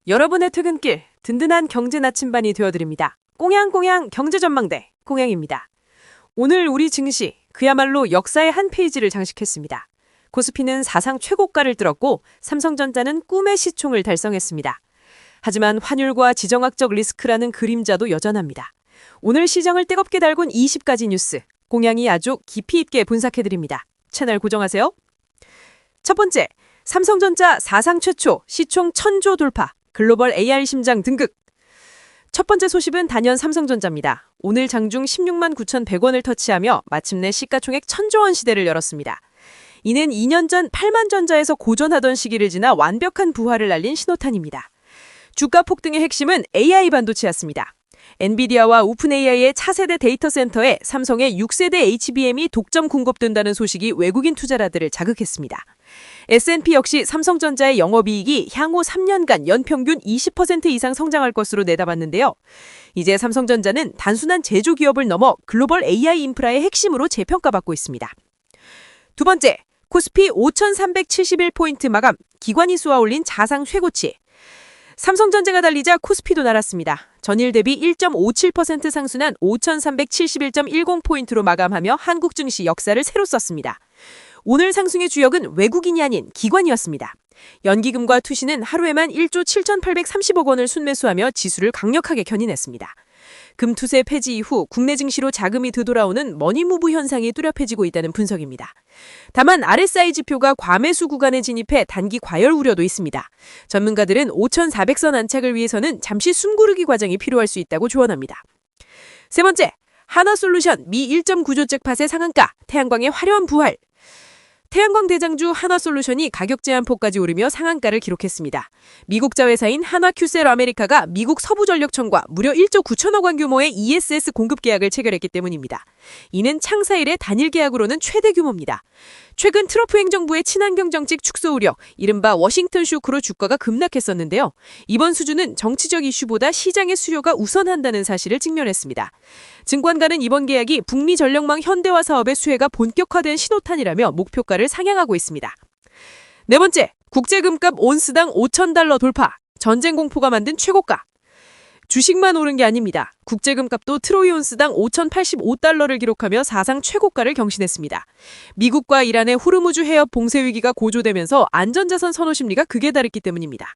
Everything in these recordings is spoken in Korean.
여러분의 퇴근길, 든든한 경제 나침반이 되어드립니다. 꽁양꽁양 경제전망대 꽁양입니다. 오늘 우리 증시, 그야말로 역사의 한 페이지를 장식했습니다. 코스피는 사상 최고가를 뚫었고 삼성전자는 꿈의 시총을 달성했습니다. 하지만 환율과 지정학적 리스크라는 그림자도 여전합니다. 오늘 시장을 뜨겁게 달군 20가지 뉴스, 꽁양이 아주 깊이 있게 분석해드립니다. 채널 고정하세요. 첫 번째, 삼성전자 사상 최초 시총 1000조 돌파, 글로벌 AR 심장 등극. 첫 번째 소식은 단연 삼성전자입니다. 오늘 장중 16만 9,100원을 터치하며 마침내 시가총액 1000조 원 시대를 열었습니다. 이는 2년 전 8만 전자에서 고전하던 시기를 지나 완벽한 부활을 알린 신호탄입니다. 주가 폭등의 핵심은 AI 반도체였습니다. 엔비디아와 오픈AI의 차세대 데이터 센터에 삼성의 6세대 HBM이 독점 공급된다는 소식이 외국인 투자자들을 자극했습니다. S&P 역시 삼성전자의 영업이익이 향후 3년간 연평균 20% 이상 성장할 것으로 내다봤는데요. 이제 삼성전자는 단순한 제조기업을 넘어 글로벌 AI 인프라의 핵심으로 재평가받고 있습니다. 두 번째, 코스피 5,371포인트 마감, 기관이 쏘아올린 자상 최고치. 삼성전자가 달리자 코스피도 날았습니다. 전일 대비 1.57% 상승한 5,371.10포인트로 마감하며 한국 증시 역사를 새로 썼습니다. 오늘 상승의 주역은 외국인이 아닌 기관이었습니다. 연기금과 투시는 하루에만 1조 7,830억 원을 순매수하며 지수를 강력하게 견인했습니다. 금투세 폐지 이후 국내 증시로 자금이 되돌아오는 머니무브 현상이 뚜렷해지고 있다는 분석입니다. 다만 RSI 지표가 과매수 구간에 진입해 단기 과열 우려도 있습니다. 전문가들은 5,400선 안착을 위해서는 잠시 숨고르기 과정이 필요할 수 있다고 조언합니다. 세 번째, 한화솔루션 미 1.9조 잭팟의 상한가, 태양광의 화려한 부활. 태양광 대장주 한화솔루션이 가격 제한폭까지 오르며 상한가를 기록했습니다. 미국 자회사인 한화큐셀 아메리카가 미국 서부전력청과 무려 1조 9천억 원 규모의 ESS 공급 계약을 체결했기 때문입니다. 이는 창사 이래 단일 계약으로는 최대 규모입니다. 최근 트럼프 행정부의 친환경 정책 축소 우려, 이른바 워싱턴 쇼크로 주가가 급락했었는데요. 이번 수준은 정치적 이슈보다 시장의 수요가 우선한다는 사실을 직면했습니다. 증권가는 이번 계약이 북미 전력망 현대화 사업의 수혜가 본격화된 신호탄이라며 목표가를 상향하고 있습니다. 네 번째, 국제금값 온스당 5,000달러 돌파, 전쟁 공포가 만든 최고가. 주식만 오른 게 아닙니다. 국제금값도 트로이 온스당 5,085달러를 기록하며 사상 최고가를 경신했습니다. 미국과 이란의 호르무즈 해협 봉쇄 위기가 고조되면서 안전자산 선호 심리가 극에 달했기 때문입니다.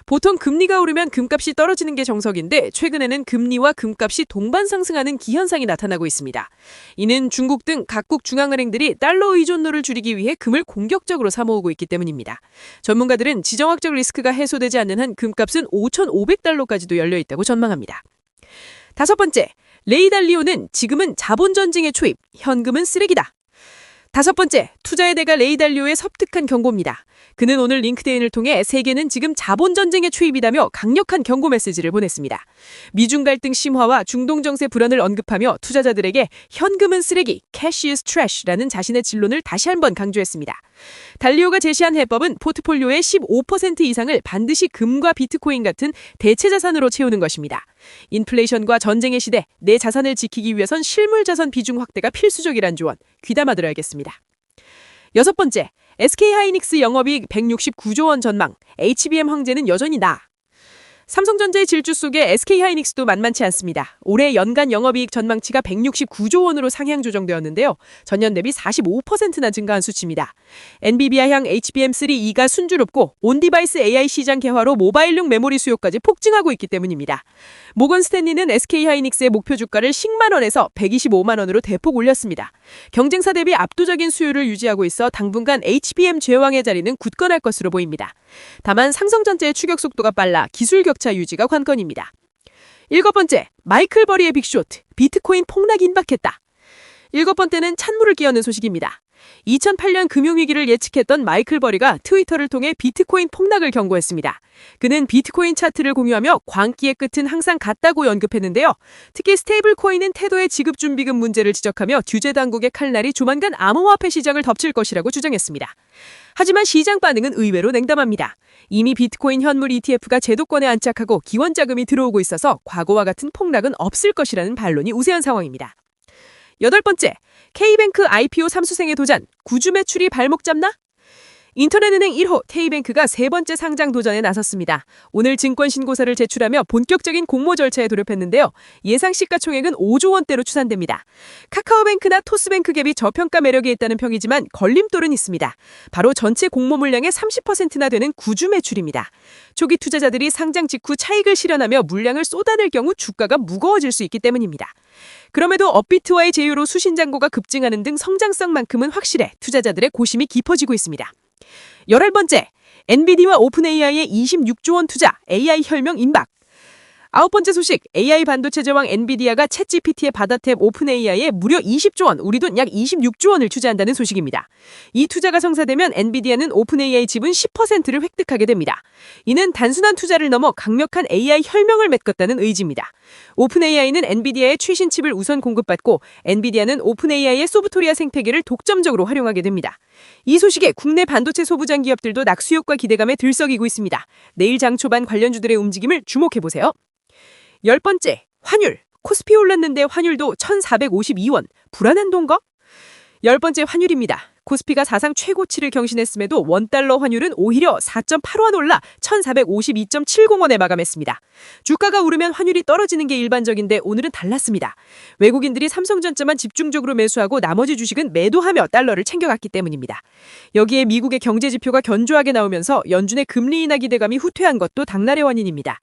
보통 금리가 오르면 금값이 떨어지는 게 정석인데 최근에는 금리와 금값이 동반 상승하는 기현상이 나타나고 있습니다. 이는 중국 등 각국 중앙은행들이 달러 의존도를 줄이기 위해 금을 공격적으로 사모으고 있기 때문입니다. 전문가들은 지정학적 리스크가 해소되지 않는 한 금값은 5,500달러까지도 열려있다고 전망합니다. 다섯 번째, 레이 달리오는 지금은 자본전쟁의 초입, 현금은 쓰레기다. 다섯 번째, 투자의 대가 레이 달리오의 섬뜩한 경고입니다. 그는 오늘 링크드인을 통해 세계는 지금 자본전쟁의 초입이다며 강력한 경고 메시지를 보냈습니다. 미중 갈등 심화와 중동 정세 불안을 언급하며 투자자들에게 현금은 쓰레기, cash is trash라는 자신의 진론을 다시 한번 강조했습니다. 달리오가 제시한 해법은 포트폴리오의 15% 이상을 반드시 금과 비트코인 같은 대체 자산으로 채우는 것입니다. 인플레이션과 전쟁의 시대, 내 자산을 지키기 위해선 실물 자산 비중 확대가 필수적이란 조언, 귀담아 들어야겠습니다. 여섯 번째, SK하이닉스 영업이익 169조 원 전망, HBM 황제는 여전히 나. 삼성전자의 질주 속에 SK하이닉스도 만만치 않습니다. 올해 연간 영업이익 전망치가 169조 원으로 상향 조정되었는데요. 전년 대비 45%나 증가한 수치입니다. 엔비디아향 HBM3E가 순조롭고 온디바이스 AI 시장 개화로 모바일용 메모리 수요까지 폭증하고 있기 때문입니다. 모건 스탠리는 SK하이닉스의 목표 주가를 10만 원에서 125만 원으로 대폭 올렸습니다. 경쟁사 대비 압도적인 수요를 유지하고 있어 당분간 HBM 제왕의 자리는 굳건할 것으로 보입니다. 다만 삼성전자의 추격 속도가 빨라 기술 격차 유지가 관건입니다. 일곱 번째, 마이클 버리의 빅쇼트, 비트코인 폭락이 임박했다. 일곱 번째는 찬물을 끼얹는 소식입니다. 2008년 금융위기를 예측했던 마이클 버리가 트위터를 통해 비트코인 폭락을 경고했습니다. 그는 비트코인 차트를 공유하며 광기의 끝은 항상 같다고 언급했는데요. 특히 스테이블 코인은 태도의 지급준비금 문제를 지적하며 규제 당국의 칼날이 조만간 암호화폐 시장을 덮칠 것이라고 주장했습니다. 하지만 시장 반응은 의외로 냉담합니다. 이미 비트코인 현물 ETF가 제도권에 안착하고 기원 자금이 들어오고 있어서 과거와 같은 폭락은 없을 것이라는 반론이 우세한 상황입니다. 여덟 번째, K뱅크 IPO 삼수생의 도전, 구주 매출이 발목 잡나? 인터넷은행 1호 K뱅크가 세 번째 상장 도전에 나섰습니다. 오늘 증권신고서를 제출하며 본격적인 공모 절차에 돌입했는데요. 예상 시가총액은 5조 원대로 추산됩니다. 카카오뱅크나 토스뱅크 갭이 저평가 매력이 있다는 평이지만 걸림돌은 있습니다. 바로 전체 공모 물량의 30%나 되는 구주 매출입니다. 초기 투자자들이 상장 직후 차익을 실현하며 물량을 쏟아낼 경우 주가가 무거워질 수 있기 때문입니다. 그럼에도 업비트와의 제휴로 수신잔고가 급증하는 등 성장성만큼은 확실해 투자자들의 고심이 깊어지고 있습니다. 11번째, 엔비디아와 오픈AI의 26조 원 투자, AI 혈명 임박. 9번째 소식, AI 반도체 제왕 엔비디아가 챗GPT의 바다탭 오픈AI에 무려 20조 원, 우리 돈 약 26조 원을 투자한다는 소식입니다. 이 투자가 성사되면 엔비디아는 오픈AI 지분 10%를 획득하게 됩니다. 이는 단순한 투자를 넘어 강력한 AI 혈명을 메꿨다는 의지입니다. 오픈AI는 엔비디아의 최신 칩을 우선 공급받고 엔비디아는 오픈AI의 소프트웨어 생태계를 독점적으로 활용하게 됩니다. 이 소식에 국내 반도체 소부장 기업들도 낙수효과 기대감에 들썩이고 있습니다. 내일 장 초반 관련주들의 움직임을 주목해보세요. 10번째, 환율. 코스피 올랐는데 환율도 1,452원. 불안한 동거? 10번째 환율입니다. 코스피가 사상 최고치를 경신했음에도 원달러 환율은 오히려 4.8원 올라 1,452.70원에 마감했습니다. 주가가 오르면 환율이 떨어지는 게 일반적인데 오늘은 달랐습니다. 외국인들이 삼성전자만 집중적으로 매수하고 나머지 주식은 매도하며 달러를 챙겨갔기 때문입니다. 여기에 미국의 경제 지표가 견조하게 나오면서 연준의 금리 인하 기대감이 후퇴한 것도 당날의 원인입니다.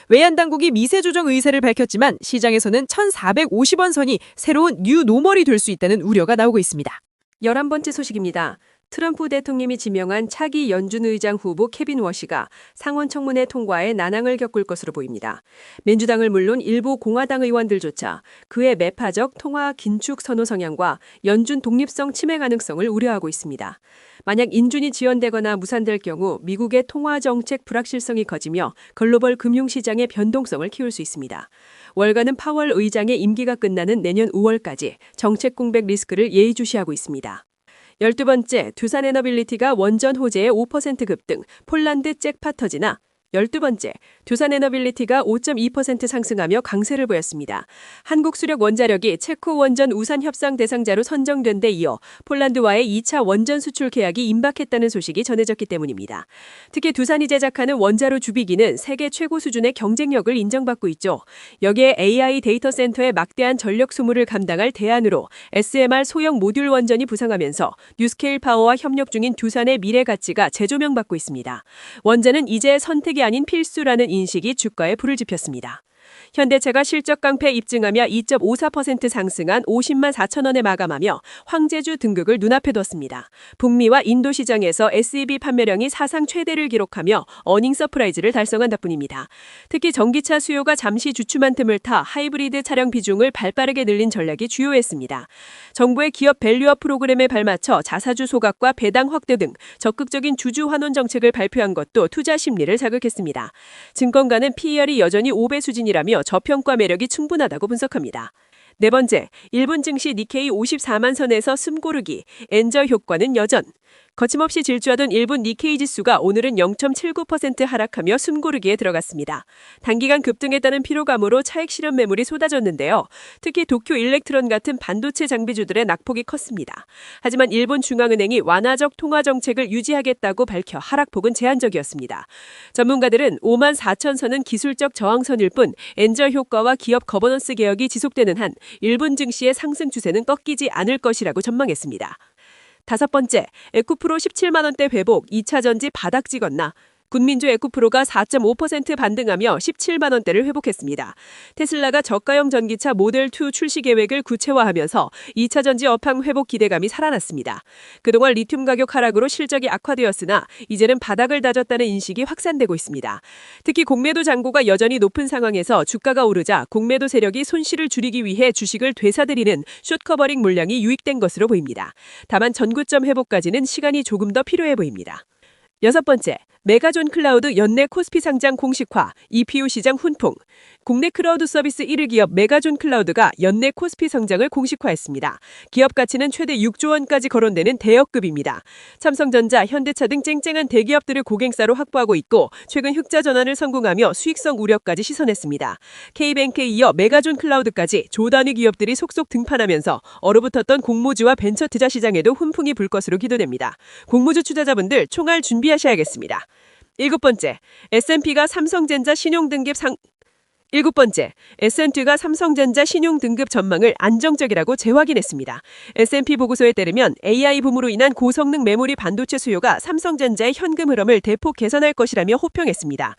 외환당국이 미세 조정 의사를 밝혔지만 시장에서는 1,450원 선이 새로운 뉴 노멀이 될 수 있다는 우려가 나오고 있습니다. 11번째 소식입니다. 트럼프 대통령이 지명한 차기 연준 의장 후보 케빈 워시가 상원 청문회 통과에 난항을 겪을 것으로 보입니다. 민주당을 물론 일부 공화당 의원들조차 그의 매파적 통화 긴축 선호 성향과 연준 독립성 침해 가능성을 우려하고 있습니다. 만약 인준이 지연되거나 무산될 경우 미국의 통화 정책 불확실성이 커지며 글로벌 금융시장의 변동성을 키울 수 있습니다. 월가는 파월 의장의 임기가 끝나는 내년 5월까지 정책 공백 리스크를 예의주시하고 있습니다. 12번째, 두산에너빌리티가 원전 호재의 5% 급등, 폴란드 잭팟 터지나. 12번째, 두산에너빌리티가 5.2% 상승하며 강세를 보였습니다. 한국수력원자력이 체코 원전 우산 협상 대상자로 선정된 데 이어 폴란드와의 2차 원전 수출 계약이 임박했다는 소식이 전해졌기 때문입니다. 특히 두산이 제작하는 원자로 주비기는 세계 최고 수준의 경쟁력을 인정받고 있죠. 여기에 AI 데이터 센터의 막대한 전력 소모를 감당할 대안으로 SMR 소형 모듈 원전이 부상하면서 뉴스케일 파워와 협력 중인 두산의 미래 가치가 재조명받고 있습니다. 원전은 이제 선택이 아닌 필수라는 인식이 주가에 불을 지폈습니다. 현대차가 실적 강패 입증하며 2.54% 상승한 50만 4천 원에 마감하며 황제주 등극을 눈앞에 뒀습니다. 북미와 인도 시장에서 SEV 판매량이 사상 최대를 기록하며 어닝 서프라이즈를 달성한 덕분입니다. 특히 전기차 수요가 잠시 주춤한 틈을 타 하이브리드 차량 비중을 발빠르게 늘린 전략이 주요했습니다. 정부의 기업 밸류업 프로그램에 발맞춰 자사주 소각과 배당 확대 등 적극적인 주주 환원 정책을 발표한 것도 투자 심리를 자극했습니다. 증권가는 PER이 여전히 5배 수준이라며 저평가 매력이 충분하다고 분석합니다. 네 번째, 일본 증시 니케이 54만 선에서 숨고르기, 엔저 효과는 여전. 거침없이 질주하던 일본 니케이 지수가 오늘은 0.79% 하락하며 숨고르기에 들어갔습니다. 단기간 급등했다는 피로감으로 차익 실현 매물이 쏟아졌는데요. 특히 도쿄 일렉트론 같은 반도체 장비주들의 낙폭이 컸습니다. 하지만 일본 중앙은행이 완화적 통화 정책을 유지하겠다고 밝혀 하락폭은 제한적이었습니다. 전문가들은 5만 4천 선은 기술적 저항선일 뿐 엔저 효과와 기업 거버넌스 개혁이 지속되는 한 일본 증시의 상승 추세는 꺾이지 않을 것이라고 전망했습니다. 다섯 번째, 에코프로 17만 원대 회복, 2차 전지 바닥 찍었나? 군민주 에코프로가 4.5% 반등하며 17만 원대를 회복했습니다. 테슬라가 저가형 전기차 모델2 출시 계획을 구체화하면서 2차 전지 업황 회복 기대감이 살아났습니다. 그동안 리튬 가격 하락으로 실적이 악화되었으나 이제는 바닥을 다졌다는 인식이 확산되고 있습니다. 특히 공매도 잔고가 여전히 높은 상황에서 주가가 오르자 공매도 세력이 손실을 줄이기 위해 주식을 되사들이는 숏커버링 물량이 유입된 것으로 보입니다. 다만 전고점 회복까지는 시간이 조금 더 필요해 보입니다. 여섯 번째, 메가존 클라우드 연내 코스피 상장 공식화, EPU 시장 훈풍. 국내 클라우드 서비스 1위 기업 메가존 클라우드가 연내 코스피 성장을 공식화했습니다. 기업 가치는 최대 6조 원까지 거론되는 대역급입니다. 삼성전자, 현대차 등 쨍쨍한 대기업들을 고객사로 확보하고 있고 최근 흑자 전환을 성공하며 수익성 우려까지 시선했습니다. K뱅크에 이어 메가존 클라우드까지 조단위 기업들이 속속 등판하면서 얼어붙었던 공모주와 벤처 투자 시장에도 훈풍이 불 것으로 기대됩니다. 공모주 투자자분들 총알 준비하셔야겠습니다. 7번째, S&P가 삼성전자 신용등급 신용등급 전망을 안정적이라고 재확인했습니다. S&P 보고서에 따르면 AI 붐으로 인한 고성능 메모리 반도체 수요가 삼성전자의 현금 흐름을 대폭 개선할 것이라며 호평했습니다.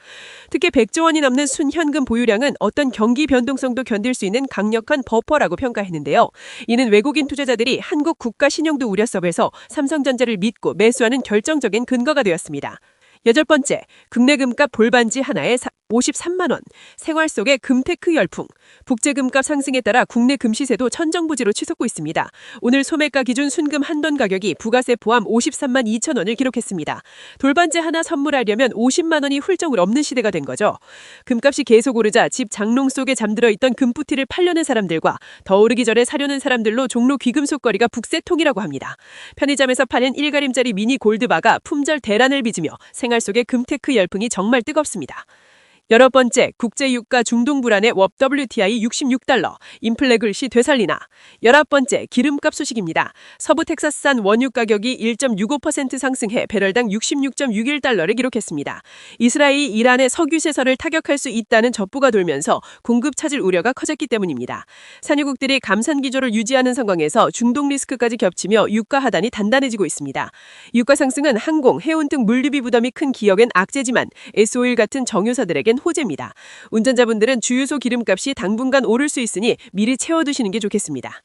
특히 100조 원이 넘는 순현금 보유량은 어떤 경기 변동성도 견딜 수 있는 강력한 버퍼라고 평가했는데요. 이는 외국인 투자자들이 한국 국가 신용도 우려성에서 삼성전자를 믿고 매수하는 결정적인 근거가 되었습니다. 8번째, 국내 금값 볼반지 하나에 53만 원. 생활 속의 금테크 열풍. 국제 금값 상승에 따라 국내 금시세도 천정부지로 치솟고 있습니다. 오늘 소매가 기준 순금 한돈 가격이 부가세 포함 53만 2천 원을 기록했습니다. 돌반지 하나 선물하려면 50만 원이 훌쩍 넘는 시대가 된 거죠. 금값이 계속 오르자 집 장롱 속에 잠들어 있던 금푸티를 팔려는 사람들과 더 오르기 전에 사려는 사람들로 종로 귀금속거리가 북새통이라고 합니다. 편의점에서 파는 1가림짜리 미니 골드바가 품절 대란을 빚으며 생활 속의 금테크 열풍이 정말 뜨겁습니다. 10번째, 국제유가 중동 불안의 WTI 66달러, 인플레 글씨 되살리나. 11번째, 기름값 소식입니다. 서부 텍사스산 원유 가격이 1.65% 상승해 배럴당 66.61달러를 기록했습니다. 이스라엘이 이란의 석유시설을 타격할 수 있다는 첩보가 돌면서 공급 차질 우려가 커졌기 때문입니다. 산유국들이 감산 기조를 유지하는 상황에서 중동 리스크까지 겹치며 유가 하단이 단단해지고 있습니다. 유가 상승은 항공, 해운 등 물류비 부담이 큰 기업엔 악재지만 S-오일 같은 정유사들에겐 호재입니다. 운전자분들은 주유소 기름값이 당분간 오를 수 있으니 미리 채워두시는 게 좋겠습니다.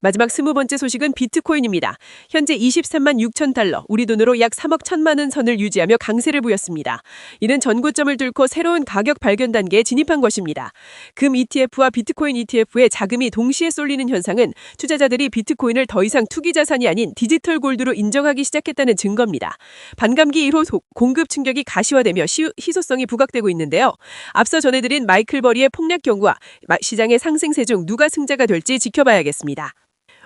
마지막 20번째 소식은 비트코인입니다. 현재 23만 6천 달러, 우리 돈으로 약 3억 1천만 원 선을 유지하며 강세를 보였습니다. 이는 전고점을 뚫고 새로운 가격 발견 단계에 진입한 것입니다. 금 ETF와 비트코인 ETF에 자금이 동시에 쏠리는 현상은 투자자들이 비트코인을 더 이상 투기 자산이 아닌 디지털 골드로 인정하기 시작했다는 증거입니다. 반감기 1호 공급 충격이 가시화되며 희소성이 부각되고 있는데요. 앞서 전해드린 마이클 버리의 폭락 경우와 시장의 상승세 중 누가 승자가 될지 지켜봐야겠습니다.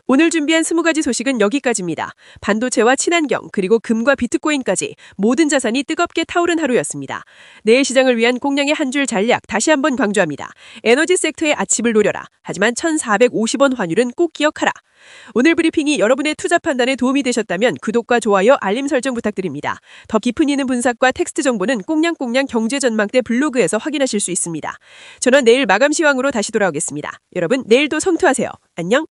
오늘 준비한 20가지 소식은 여기까지입니다. 반도체와 친환경 그리고 금과 비트코인까지 모든 자산이 뜨겁게 타오른 하루였습니다. 내일 시장을 위한 공량의 한 줄 전략 다시 한번 강조합니다. 에너지 섹터의 아침을 노려라. 하지만 1,450원 환율은 꼭 기억하라. 오늘 브리핑이 여러분의 투자 판단에 도움이 되셨다면 구독과 좋아요, 알림 설정 부탁드립니다. 더 깊은 있는 분석과 텍스트 정보는 꽁냥꽁냥 경제전망대 블로그에서 확인하실 수 있습니다. 저는 내일 마감 시황으로 다시 돌아오겠습니다. 여러분 내일도 성투하세요. 안녕.